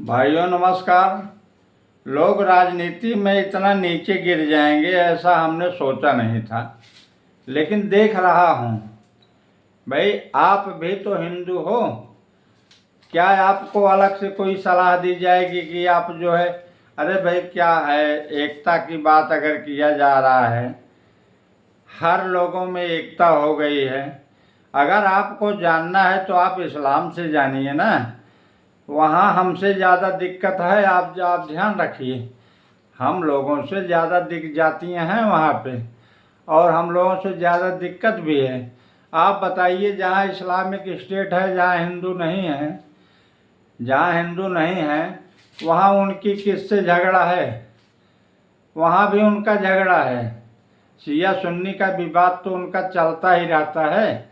भाइयों नमस्कार। लोग राजनीति में इतना नीचे गिर जाएंगे ऐसा हमने सोचा नहीं था, लेकिन देख रहा हूँ। भाई आप भी तो हिंदू हो, क्या आपको अलग से कोई सलाह दी जाएगी कि आप जो है, अरे भाई क्या है, एकता की बात अगर किया जा रहा है, हर लोगों में एकता हो गई है। अगर आपको जानना है तो आप इस्लाम से जानिए ना, वहाँ हमसे ज़्यादा दिक्कत है। आप ध्यान रखिए, हम लोगों से ज़्यादा दिक जातियाँ हैं वहाँ पे, और हम लोगों से ज़्यादा दिक्कत भी है। आप बताइए, जहाँ इस्लामिक स्टेट है, जहाँ हिंदू नहीं है, जहाँ हिंदू नहीं है वहाँ उनकी किससे झगड़ा है? वहाँ भी उनका झगड़ा है। शिया सुन्नी का विवाद तो उनका चलता ही रहता है।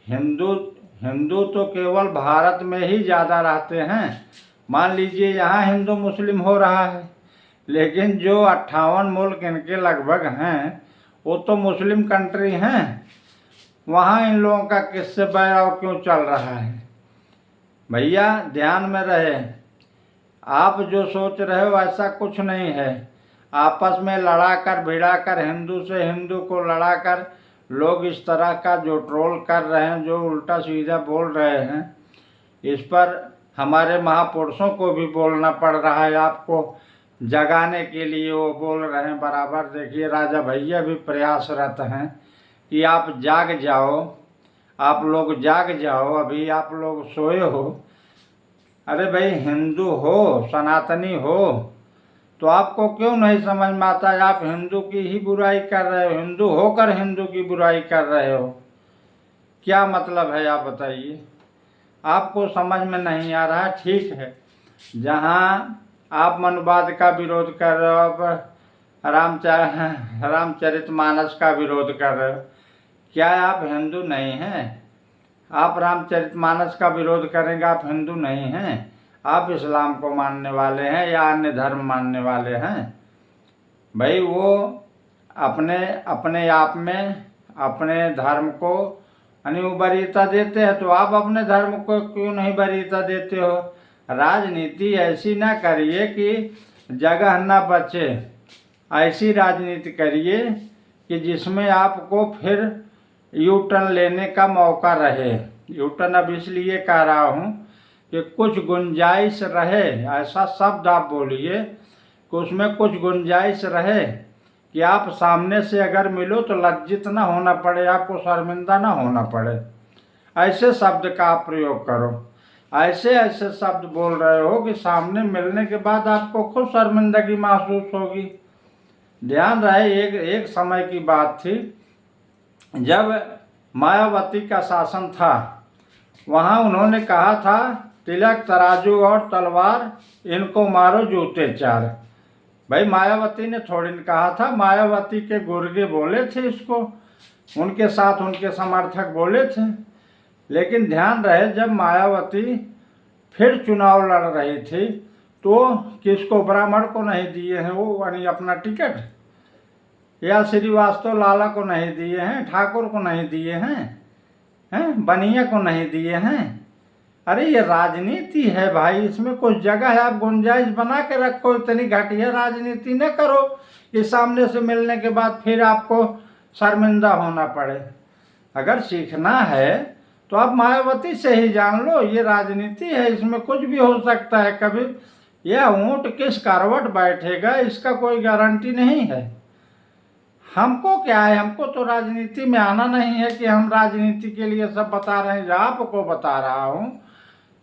हिंदू हिंदू तो केवल भारत में ही ज़्यादा रहते हैं। मान लीजिए यहाँ हिंदू मुस्लिम हो रहा है, लेकिन जो 58 मुल्क इनके लगभग हैं वो तो मुस्लिम कंट्री हैं। वहाँ इन लोगों का किससे बैराव क्यों चल रहा है? भैया ध्यान में रहे, आप जो सोच रहे हो ऐसा कुछ नहीं है। आपस में लड़ा कर भिड़ा कर, हिंदू से हिंदू को लड़ा कर लोग इस तरह का जो ट्रोल कर रहे हैं, जो उल्टा सीधा बोल रहे हैं, इस पर हमारे महापुरुषों को भी बोलना पड़ रहा है। आपको जगाने के लिए वो बोल रहे हैं बराबर। देखिए राजा भैया भी प्रयासरत हैं कि आप जाग जाओ, आप लोग जाग जाओ, अभी आप लोग सोए हो। अरे भाई हिंदू हो, सनातनी हो, तो आपको क्यों नहीं समझ में आता है? आप हिंदू की ही बुराई कर रहे हो, हिंदू होकर हिंदू की बुराई कर रहे हो। क्या मतलब है आप बताइए? आपको समझ में नहीं आ रहा? ठीक है, जहाँ आप मनुवाद का विरोध कर रहे हो, आप रामचरितमानस का विरोध कर रहे हो, क्या आप हिंदू नहीं हैं? आप रामचरितमानस का विरोध करेंगे, आप हिंदू नहीं हैं? आप इस्लाम को मानने वाले हैं या अन्य धर्म मानने वाले हैं? भाई वो अपने अपने आप में अपने धर्म को यानी वो वरीयता देते हैं, तो आप अपने धर्म को क्यों नहीं वरीयता देते हो? राजनीति ऐसी ना करिए कि जगह ना बचे। ऐसी राजनीति करिए कि जिसमें आपको फिर यू टर्न लेने का मौका रहे। यू टर्न अब इसलिए कह रहा हूँ कि कुछ गुंजाइश रहे, ऐसा शब्द आप बोलिए कि उसमें कुछ गुंजाइश रहे कि आप सामने से अगर मिलो तो लज्जित ना होना पड़े, आपको शर्मिंदा ना होना पड़े। ऐसे शब्द का आप प्रयोग करो। ऐसे ऐसे शब्द बोल रहे हो कि सामने मिलने के बाद आपको खुद शर्मिंदगी महसूस होगी। ध्यान रहे, एक समय की बात थी जब मायावती का शासन था। वहाँ उन्होंने कहा था, तिलक तराजू और तलवार इनको मारो जूते चार। भाई मायावती ने थोड़ी ने कहा था, मायावती के गुर्गे बोले थे इसको, उनके साथ उनके समर्थक बोले थे। लेकिन ध्यान रहे, जब मायावती फिर चुनाव लड़ रही थी तो किसको, ब्राह्मण को नहीं दिए हैं वो यानी अपना टिकट, या श्रीवास्तव लाला को नहीं दिए हैं, ठाकुर को नहीं दिए हैं, बनिया को नहीं दिए हैं। अरे ये राजनीति है भाई, इसमें कुछ जगह है, आप गुंजाइश बना के रखो। इतनी घटिया राजनीति न करो कि सामने से मिलने के बाद फिर आपको शर्मिंदा होना पड़े। अगर सीखना है तो आप मायावती से ही जान लो। ये राजनीति है, इसमें कुछ भी हो सकता है। कभी यह ऊँट किस करवट बैठेगा इसका कोई गारंटी नहीं है। हमको क्या है, हमको तो राजनीति में आना नहीं है कि हम राजनीति के लिए सब बता रहे हैं। आपको बता रहा हूँ,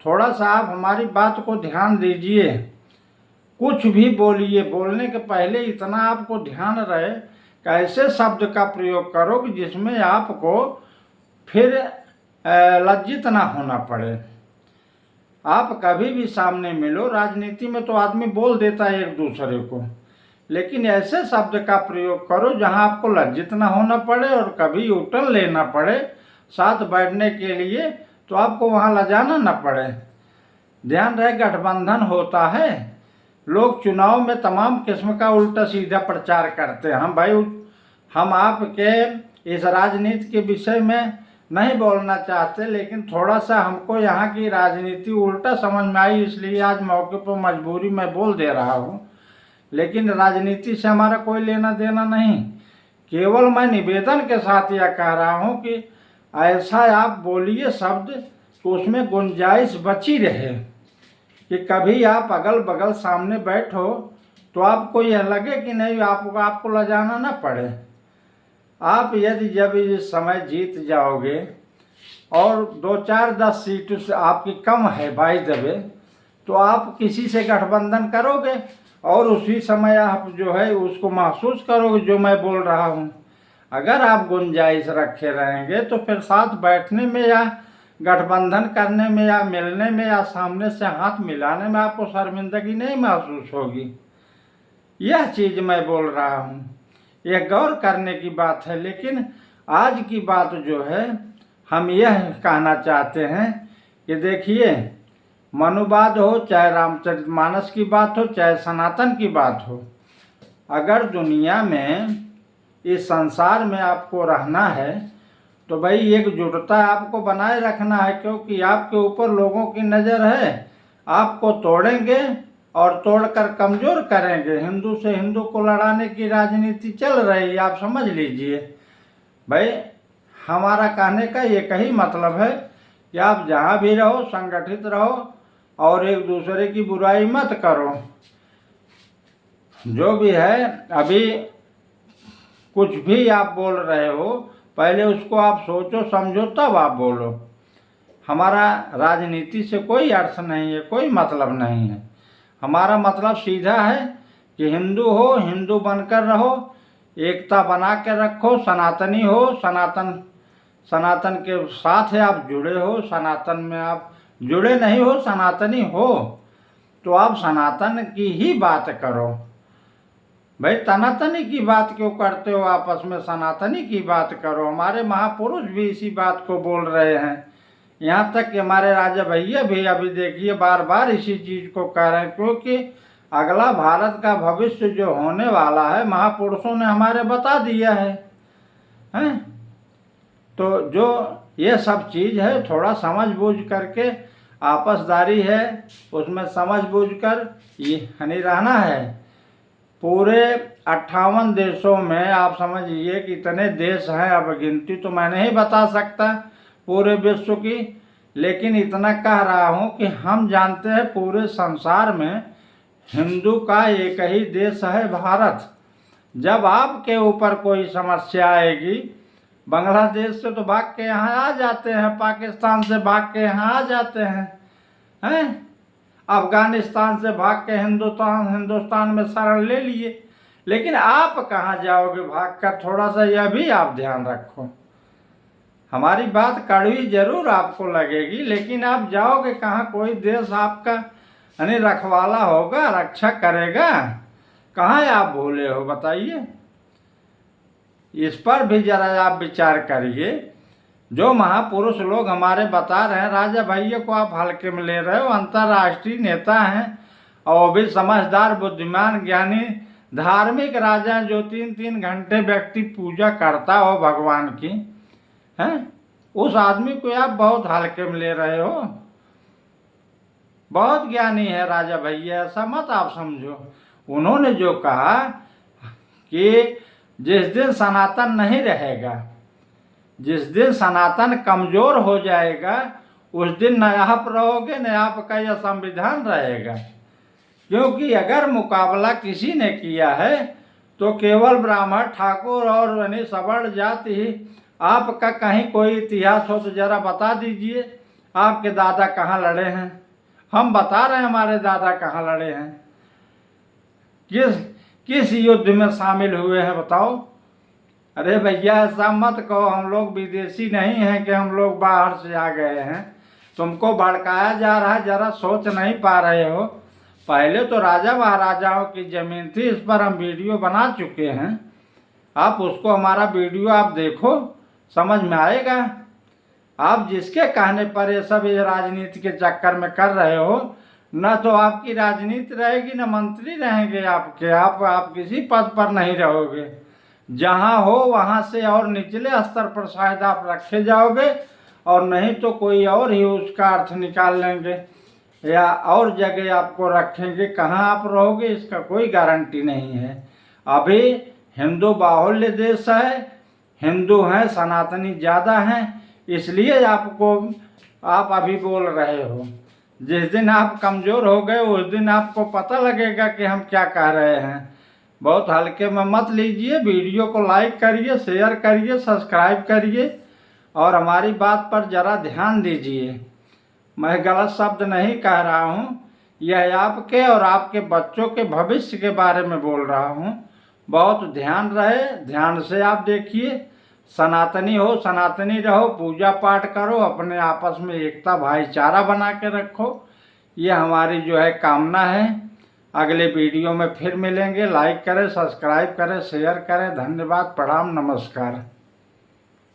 थोड़ा सा आप हमारी बात को ध्यान दीजिए। कुछ भी बोलिए, बोलने के पहले इतना आपको ध्यान रहे, कैसे शब्द का प्रयोग करो कि जिसमें आपको फिर लज्जित ना होना पड़े। आप कभी भी सामने मिलो, राजनीति में तो आदमी बोल देता है एक दूसरे को, लेकिन ऐसे शब्द का प्रयोग करो जहां आपको लज्जित ना होना पड़े और कभी यूटर्न लेना पड़े साथ बैठने के लिए तो आपको वहां लजाना ना पड़े। ध्यान रहे, गठबंधन होता है, लोग चुनाव में तमाम किस्म का उल्टा सीधा प्रचार करते हैं। हम भाई, हम आपके इस राजनीति के विषय में नहीं बोलना चाहते, लेकिन थोड़ा सा हमको यहाँ की राजनीति उल्टा समझ में आई, इसलिए आज मौके पर मजबूरी मैं बोल दे रहा हूँ। लेकिन राजनीति से हमारा कोई लेना देना नहीं, केवल मैं निवेदन के साथ यह कह रहा हूँ कि ऐसा आप बोलिए शब्द तो उसमें गुंजाइश बची रहे कि कभी आप अगल बगल सामने बैठो तो आपको यह लगे कि नहीं आपको लजाना ना पड़े। आप यदि जब इस समय जीत जाओगे और 2-4-10 सीट से आपकी कम है बाई दबे, तो आप किसी से गठबंधन करोगे और उसी समय आप जो है उसको महसूस करोगे जो मैं बोल रहा हूँ। अगर आप गुंजाइश रखे रहेंगे तो फिर साथ बैठने में या गठबंधन करने में या मिलने में या सामने से हाथ मिलाने में आपको शर्मिंदगी नहीं महसूस होगी। यह चीज़ मैं बोल रहा हूँ, यह गौर करने की बात है। लेकिन आज की बात जो है हम यह कहना चाहते हैं कि देखिए, मनुवाद हो चाहे रामचरितमानस की बात हो चाहे सनातन की बात हो, अगर दुनिया में इस संसार में आपको रहना है तो भाई एकजुटता आपको बनाए रखना है, क्योंकि आपके ऊपर लोगों की नज़र है। आपको तोड़ेंगे और तोड़कर कमज़ोर करेंगे। हिंदू से हिंदू को लड़ाने की राजनीति चल रही है, आप समझ लीजिए। भाई हमारा कहने का एक ही मतलब है कि आप जहाँ भी रहो संगठित रहो और एक दूसरे की बुराई मत करो। जो भी है, अभी कुछ भी आप बोल रहे हो पहले उसको आप सोचो समझो तब आप बोलो। हमारा राजनीति से कोई अर्थ नहीं है, कोई मतलब नहीं है। हमारा मतलब सीधा है कि हिंदू हो, हिंदू बनकर रहो, एकता बना के रखो, सनातनी हो, सनातन के साथ है आप जुड़े हो, सनातन में आप जुड़े नहीं हो, सनातनी हो तो आप सनातन की ही बात करो। भाई तनातनी की बात क्यों करते हो, आपस में सनातनी की बात करो। हमारे महापुरुष भी इसी बात को बोल रहे हैं, यहाँ तक कि हमारे राजा भैया भी अभी देखिए बार बार इसी चीज़ को कह रहे हैं, क्योंकि अगला भारत का भविष्य जो होने वाला है महापुरुषों ने हमारे बता दिया है, हैं? तो जो ये सब चीज़ है थोड़ा समझ बूझ करके, आपसदारी है उसमें समझ बूझ कर ये हनी रहना है। पूरे 58 देशों में आप समझिए कि इतने देश हैं, अब गिनती तो मैं नहीं बता सकता पूरे विश्व की, लेकिन इतना कह रहा हूँ कि हम जानते हैं पूरे संसार में हिंदू का एक ही देश है, भारत। जब आपके ऊपर कोई समस्या आएगी, बांग्लादेश से तो भाग के यहाँ आ जाते हैं, पाकिस्तान से भाग के यहाँ आ जाते हैं, अफगानिस्तान से भाग के हिंदुस्तान में शरण ले लिए। लेकिन आप कहाँ जाओगे भाग कर, थोड़ा सा यह भी आप ध्यान रखो। हमारी बात कड़वी जरूर आपको लगेगी, लेकिन आप जाओगे कहाँ, कोई देश आपका यानी रखवाला होगा, रक्षा करेगा, कहाँ आप भूले हो बताइए। इस पर भी जरा आप विचार करिए। जो महापुरुष लोग हमारे बता रहे हैं, राजा भैया को आप हल्के में ले रहे हो, अंतर्राष्ट्रीय नेता हैं और भी समझदार बुद्धिमान ज्ञानी धार्मिक राजा, जो 3-3 घंटे व्यक्ति पूजा करता हो भगवान की, हैं? उस आदमी को आप बहुत हल्के में ले रहे हो। बहुत ज्ञानी है राजा भैया, ऐसा मत आप समझो। उन्होंने जो कहा कि जिस दिन सनातन नहीं रहेगा, जिस दिन सनातन कमज़ोर हो जाएगा, उस दिन न आप रहोगे न आपका यह संविधान रहेगा। क्योंकि अगर मुकाबला किसी ने किया है तो केवल ब्राह्मण, ठाकुर और यानी सवर्ण जाति ही। आपका कहीं कोई इतिहास हो तो ज़रा बता दीजिए, आपके दादा कहाँ लड़े हैं। हम बता रहे हैं हमारे दादा कहाँ लड़े हैं, किस युद्ध में शामिल हुए हैं बताओ। अरे भैया ऐसा मत कहो, हम लोग विदेशी नहीं हैं कि हम लोग बाहर से आ गए हैं। तुमको भड़काया जा रहा है, जरा सोच नहीं पा रहे हो। पहले तो राजा महाराजाओं की ज़मीन थी, इस पर हम वीडियो बना चुके हैं। आप उसको हमारा वीडियो आप देखो, समझ में आएगा। आप जिसके कहने पर ये सब ये राजनीति के चक्कर में कर रहे हो, न तो आपकी राजनीति रहेगी न मंत्री रहेंगे आपके, आप किसी पद पर नहीं रहोगे। जहाँ हो वहाँ से और निचले स्तर पर शायद आप रखे जाओगे, और नहीं तो कोई और ही उसका अर्थ निकाल लेंगे या और जगह आपको रखेंगे। कहाँ आप रहोगे इसका कोई गारंटी नहीं है। अभी हिंदू बाहुल्य देश है, हिंदू हैं, सनातनी ज़्यादा हैं, इसलिए आप अभी बोल रहे हो। जिस दिन आप कमज़ोर हो गए उस दिन आपको पता लगेगा कि हम क्या कह रहे हैं। बहुत हल्के में मत लीजिए। वीडियो को लाइक करिए, शेयर करिए, सब्सक्राइब करिए और हमारी बात पर ज़रा ध्यान दीजिए। मैं गलत शब्द नहीं कह रहा हूँ, यह आपके और आपके बच्चों के भविष्य के बारे में बोल रहा हूँ। बहुत ध्यान रहे, ध्यान से आप देखिए। सनातनी हो, सनातनी रहो, पूजा पाठ करो, अपने आपस में एकता भाईचारा बना के रखो। ये हमारी जो है कामना है। अगले वीडियो में फिर मिलेंगे। लाइक करें, सब्सक्राइब करें, शेयर करें। धन्यवाद, प्रणाम, नमस्कार।